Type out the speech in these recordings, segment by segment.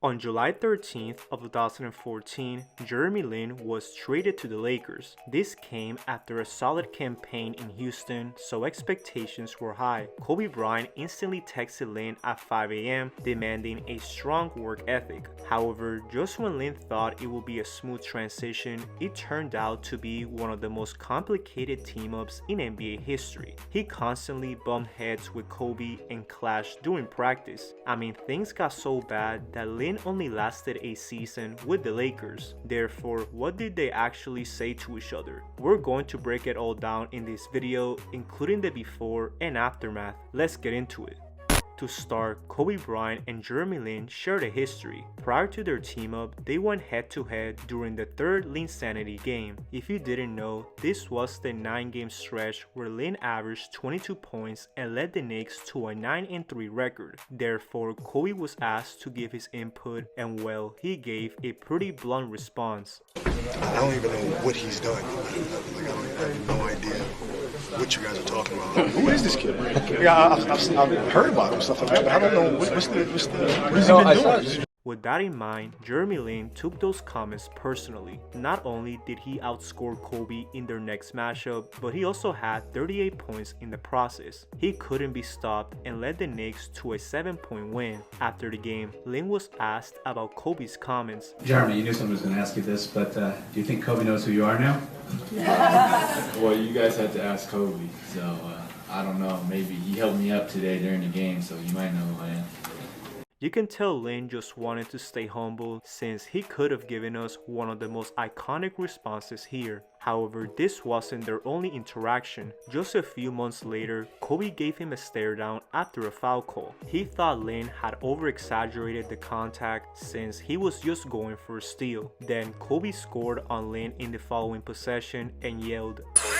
On July 13th of 2014, Jeremy Lin was traded to the Lakers. This came after a solid campaign in Houston, so expectations were high. Kobe Bryant instantly texted Lin at 5 a.m. demanding a strong work ethic. However, just when Lin thought it would be a smooth transition, it turned out to be one of the most complicated team-ups in NBA history. He constantly bumped heads with Kobe and clashed during practice. I mean, things got so bad that Lin only lasted a season with the Lakers. Therefore, what did they actually say to each other? We're going to break it all down in this video, including the before and aftermath. Let's get into it. To start, Kobe Bryant and Jeremy Lin shared a history. Prior to their team-up, they went head-to-head during the third Linsanity game. If you didn't know, this was the 9-game stretch where Lin averaged 22 points and led the Knicks to a 9-3 record. Therefore, Kobe was asked to give his input, and well, he gave a pretty blunt response. I don't even know what he's done. I have no idea what you guys are talking about. Who is this kid? Yeah, I've heard about him, stuff like that, but I don't know what he's been doing. With that in mind, Jeremy Lin took those comments personally. Not only did he outscore Kobe in their next matchup, but he also had 38 points in the process. He couldn't be stopped and led the Knicks to a 7-point win. After the game, Lin was asked about Kobe's comments. Jeremy, you knew someone was going to ask you this, but do you think Kobe knows who you are now? Well, you guys had to ask Kobe, so I don't know. Maybe he helped me up today during the game, so you might know who I am. You can tell Lin just wanted to stay humble since he could have given us one of the most iconic responses here. However, this wasn't their only interaction. Just a few months later, Kobe gave him a stare down after a foul call. He thought Lin had over-exaggerated the contact since he was just going for a steal. Then Kobe scored on Lin in the following possession and yelled, "Kobe!"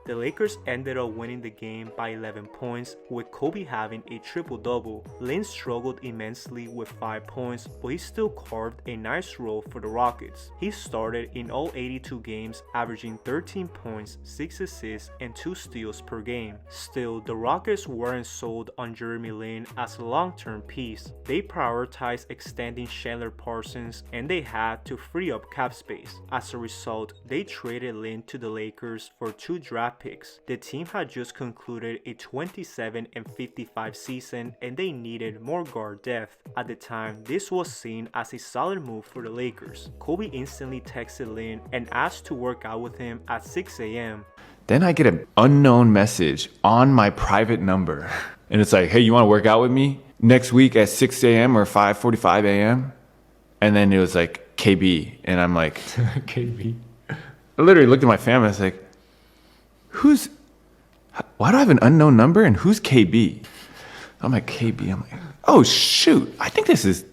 The Lakers ended up winning the game by 11 points, with Kobe having a triple-double. Lin struggled immensely with 5 points, but he still carved a nice role for the Rockets. He started in all 82 games, averaging 13 points, 6 assists, and 2 steals per game. Still, the Rockets weren't sold on Jeremy Lin as a long-term piece. They prioritized extending Chandler Parsons, and they had to free up cap space. As a result, they traded Lin to the Lakers for 2 draft picks. The team had just concluded a 27-55 season and they needed more guard depth. At the time, this was seen as a solid move for the Lakers. Kobe instantly texted Lin and asked to work out with him at 6 a.m. Then I get an unknown message on my private number. And it's like, hey, you want to work out with me next week at 6 a.m. or 5:45 a.m.? And then it was like, KB. And I'm like, KB? I literally looked at my family and I was like, why do I have an unknown number and who's KB? I'm like, KB. I'm like, oh shoot, I think this is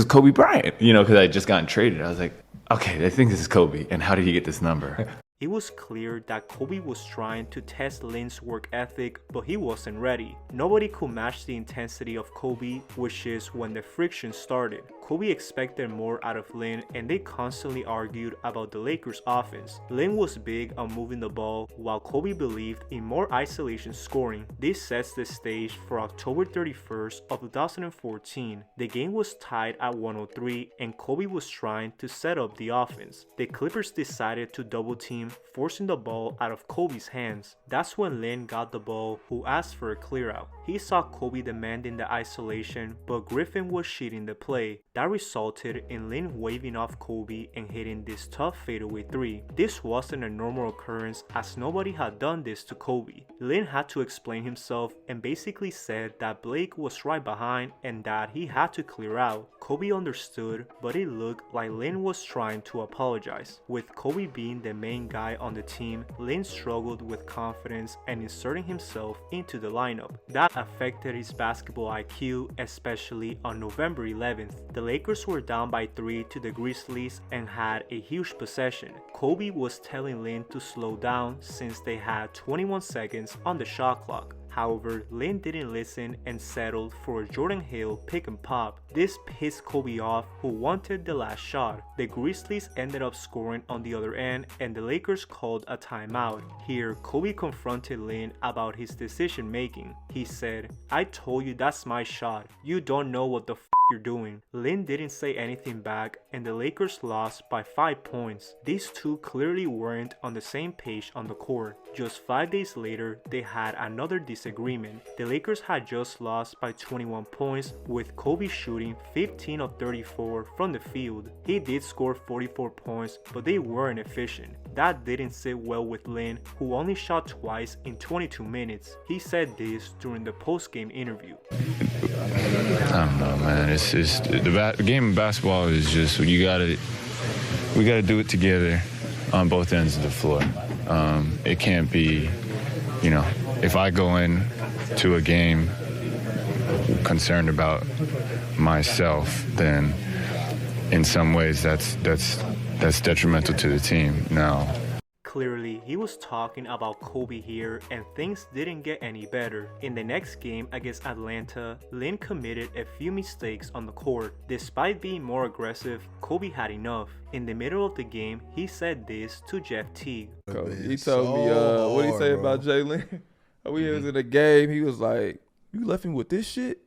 Kobe Bryant, because I had just gotten traded. I was like, okay, I think this is Kobe. And how did he get this number? It was clear that Kobe was trying to test Lin's work ethic, but he wasn't ready. Nobody could match the intensity of Kobe, which is when the friction started. Kobe expected more out of Lin, and they constantly argued about the Lakers' offense. Lin was big on moving the ball, while Kobe believed in more isolation scoring. This sets the stage for October 31st of 2014. The game was tied at 103, and Kobe was trying to set up the offense. The Clippers decided to double team, forcing the ball out of Kobe's hands. That's when Lin got the ball, who asked for a clear out. He saw Kobe demanding the isolation, but Griffin was cheating the play. That resulted in Lin waving off Kobe and hitting this tough fadeaway 3. This wasn't a normal occurrence as nobody had done this to Kobe. Lin had to explain himself and basically said that Blake was right behind and that he had to clear out. Kobe understood, but it looked like Lin was trying to apologize. With Kobe being the main guy on the team, Lin struggled with confidence and inserting himself into the lineup. That affected his basketball IQ, especially on November 11th. The Lakers were down by 3 to the Grizzlies and had a huge possession. Kobe was telling Lin to slow down since they had 21 seconds on the shot clock. However, Lin didn't listen and settled for a Jordan Hill pick and pop. This pissed Kobe off, who wanted the last shot. The Grizzlies ended up scoring on the other end and the Lakers called a timeout. Here, Kobe confronted Lin about his decision making. He said, "I told you that's my shot. You don't know what the you're doing." Lin didn't say anything back and the Lakers lost by 5 points. These two clearly weren't on the same page on the court. Just 5 days later, they had another disagreement. The Lakers had just lost by 21 points with Kobe shooting 15 of 34 from the field. He did score 44 points, but they weren't efficient. That didn't sit well with Lin, who only shot twice in 22 minutes. He said this during the post-game interview. I don't know, man. It's just the game of basketball is just we gotta do it together on both ends of the floor. It can't be, if I go in to a game concerned about myself, then in some ways that's detrimental to the team. Now, clearly, he was talking about Kobe here and things didn't get any better. In the next game against Atlanta, Lin committed a few mistakes on the court. Despite being more aggressive, Kobe had enough. In the middle of the game, he said this to Jeff Teague. He told me, what did he say about Jalen? We was in the game, he was like, "You left me with this shit?"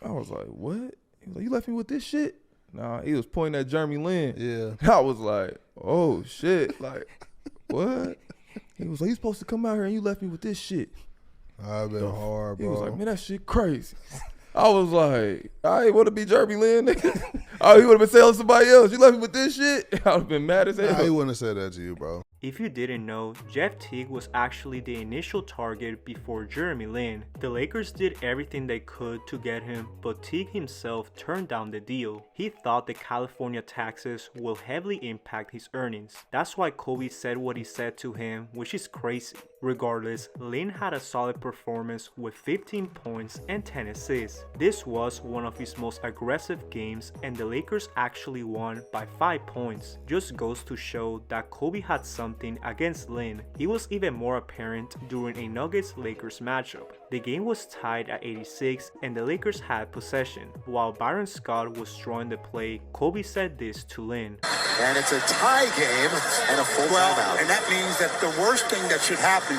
I was like, "What?" He was like, "You left me with this shit?" Nah, he was pointing at Jeremy Lin. Yeah. I was like, "Oh shit." Like, what? He was like, "You supposed to come out here and you left me with this shit." I've been hard, bro. He was like, "Man, that shit crazy." I was like, I ain't want to be Jeremy Lin, nigga. Oh, he would have been telling somebody else, "You left me with this shit." I would have been mad as hell. Nah, he wouldn't have said that to you, bro. If you didn't know, Jeff Teague was actually the initial target before Jeremy Lin. The Lakers did everything they could to get him, but Teague himself turned down the deal. He thought the California taxes will heavily impact his earnings. That's why Kobe said what he said to him, which is crazy. Regardless, Lin had a solid performance with 15 points and 10 assists. This was one of his most aggressive games and the Lakers actually won by 5 points. Just goes to show that Kobe had something against Lin. He was even more apparent during a Nuggets-Lakers matchup. The game was tied at 86 and the Lakers had possession. While Byron Scott was drawing the play, Kobe said this to Lin. And it's a tie game and a full timeout. And that means that the worst thing that should happen.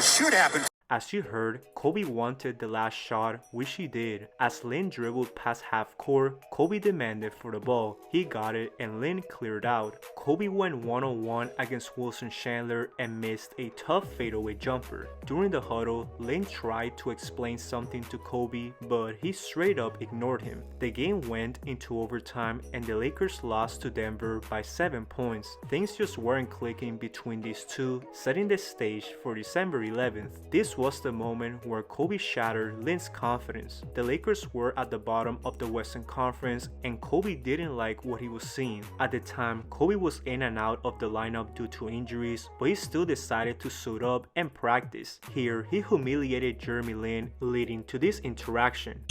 As you heard, Kobe wanted the last shot, which he did. As Lin dribbled past half court, Kobe demanded for the ball. He got it and Lin cleared out. Kobe went one-on-one against Wilson Chandler and missed a tough fadeaway jumper. During the huddle, Lin tried to explain something to Kobe, but he straight up ignored him. The game went into overtime and the Lakers lost to Denver by 7 points. Things just weren't clicking between these two, setting the stage for December 11th. This was the moment where Kobe shattered Lin's confidence. The Lakers were at the bottom of the Western Conference and Kobe didn't like what he was seeing. At the time, Kobe was in and out of the lineup due to injuries, but he still decided to suit up and practice. Here, he humiliated Jeremy Lin, leading to this interaction.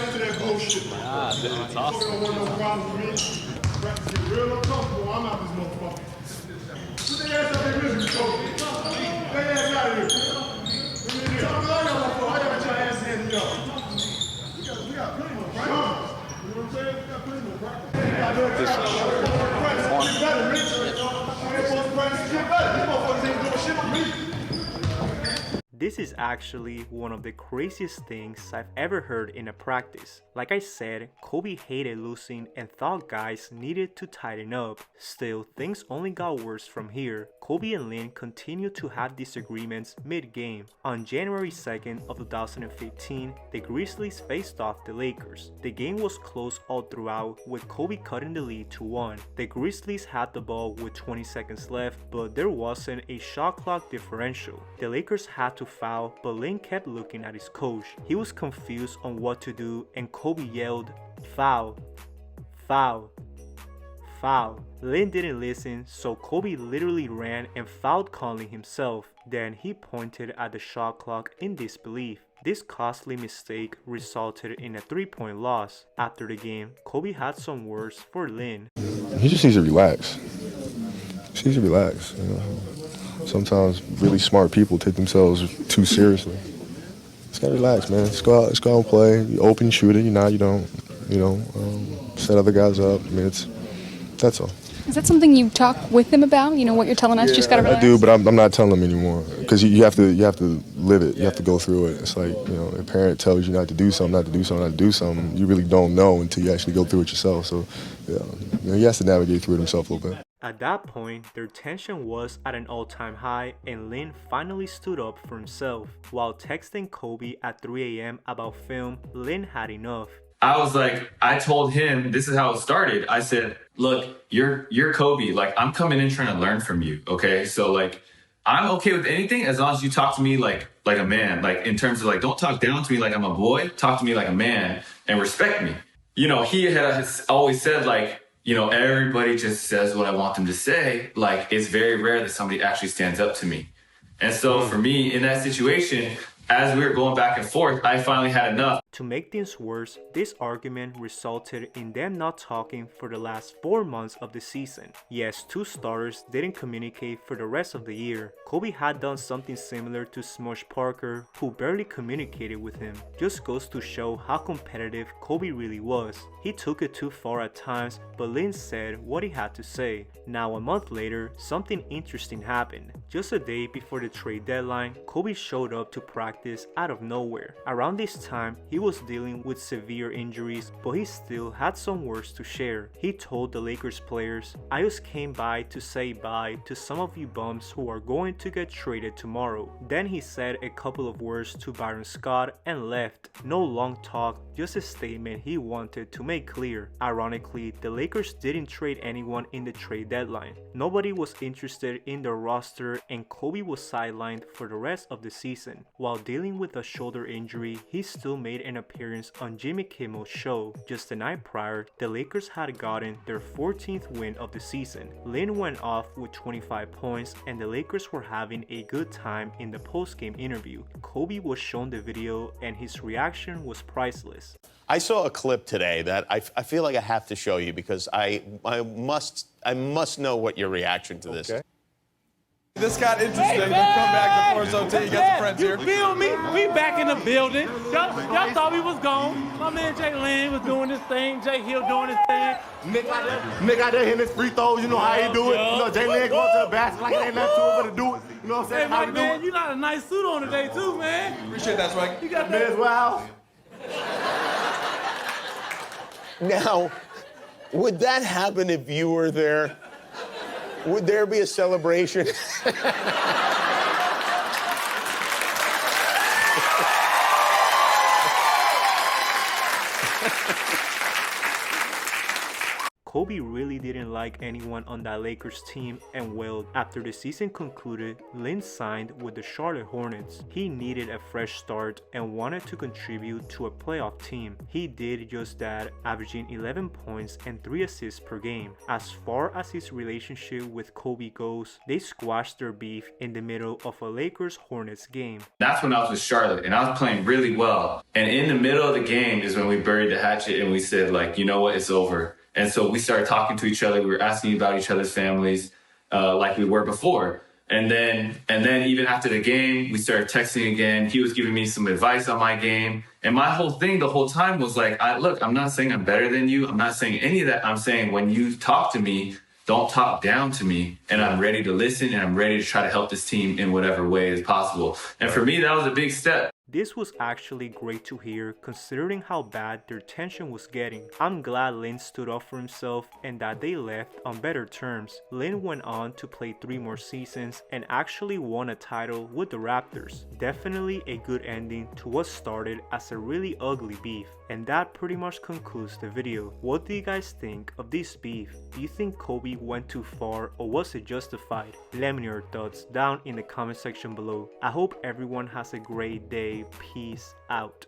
It's awesome. This is actually one of the craziest things I've ever heard in a practice. Like I said, Kobe hated losing and thought guys needed to tighten up. Still, things only got worse from here. Kobe and Lin continued to have disagreements mid-game. On January 2nd of 2015, the Grizzlies faced off the Lakers. The game was close all throughout, with Kobe cutting the lead to 1. The Grizzlies had the ball with 20 seconds left, but there wasn't a shot clock differential. The Lakers had to foul, but Lin kept looking at his coach. He was confused on what to do and Kobe yelled, "Foul, foul, foul. Lin didn't listen, so Kobe literally ran and fouled calling himself. Then he pointed at the shot clock in disbelief. This costly mistake resulted in a 3-point loss. After the game, Kobe had some words for Lin. He just needs to relax. He needs to relax. You know? Sometimes really smart people take themselves too seriously. Just gotta relax, man. Just go out and play. You open shooter, you don't. Set other guys up. I mean, that's all. Is that something you talk with him about? You know what you're telling us? Just gotta relax. I do, but I'm not telling him anymore because you have to live it. You have to go through it. It's like a parent tells you not to do something, not to do something, not to do something. You really don't know until you actually go through it yourself. So, he has to navigate through it himself a little bit. At that point, their tension was at an all-time high and Lin finally stood up for himself. While texting Kobe at 3 a.m. about film, Lin had enough. I told him, this is how it started. I said, look, you're Kobe. Like, I'm coming in trying to learn from you, okay? So, like, I'm okay with anything as long as you talk to me like a man. Like, in terms of, like, don't talk down to me like I'm a boy. Talk to me like a man and respect me. He has always said, like, everybody just says what I want them to say. Like, it's very rare that somebody actually stands up to me. And so for me, in that situation, as we were going back and forth, I finally had enough. To make things worse, this argument resulted in them not talking for the last 4 months of the season. Yes, two starters didn't communicate for the rest of the year. Kobe had done something similar to Smush Parker, who barely communicated with him. Just goes to show how competitive Kobe really was. He took it too far at times, but Lin said what he had to say. Now a month later, something interesting happened. Just a day before the trade deadline, Kobe showed up to practice out of nowhere. Around this time, he was dealing with severe injuries, but he still had some words to share. He told the Lakers players, "I just came by to say bye to some of you bums who are going to get traded tomorrow." Then he said a couple of words to Byron Scott and left. No long talk, just a statement he wanted to make clear. Ironically, the Lakers didn't trade anyone in the trade deadline. Nobody was interested in their roster and Kobe was sidelined for the rest of the season. While dealing with a shoulder injury, he still made an appearance on Jimmy Kimmel's show. Just the night prior, the Lakers had gotten their 14th win of the season. Lin went off with 25 points and the Lakers were having a good time in the post-game interview. Kobe was shown the video and his reaction was priceless. I saw a clip today that I feel like I have to show you because I must know what your reaction to this is. This got interesting. Come back to Force OT. You got the friends here. You feel me? We back in the building. Y'all thought we was gone. My man Jay Lane was doing his thing. Jay Hill doing his thing. Nick out there hitting his free throws. You know how he do it. Jay Lane going to the basket like it ain't nothing to it but to do it. You know what I'm saying? Hey, Mike, man, you got a nice suit on today too, man. Appreciate that, Swag. You got that. Wow. Now, would that happen if you were there? Would there be a celebration? Kobe really didn't like anyone on that Lakers team, and well, after the season concluded, Lin signed with the Charlotte Hornets. He needed a fresh start and wanted to contribute to a playoff team. He did just that, averaging 11 points and 3 assists per game. As far as his relationship with Kobe goes, they squashed their beef in the middle of a Lakers-Hornets game. That's when I was with Charlotte and I was playing really well. And in the middle of the game is when we buried the hatchet and we said, like, you know what, it's over. And so we started talking to each other. We were asking about each other's families like we were before. And then even after the game, we started texting again. He was giving me some advice on my game. And my whole thing the whole time was like, look, I'm not saying I'm better than you. I'm not saying any of that. I'm saying when you talk to me, don't talk down to me. And I'm ready to listen and I'm ready to try to help this team in whatever way is possible. And for me, that was a big step. This was actually great to hear considering how bad their tension was getting. I'm glad Lin stood up for himself and that they left on better terms. Lin went on to play 3 more seasons and actually won a title with the Raptors. Definitely a good ending to what started as a really ugly beef. And that pretty much concludes the video. What do you guys think of this beef? Do you think Kobe went too far or was it justified? Let me know your thoughts down in the comment section below. I hope everyone has a great day. Peace out.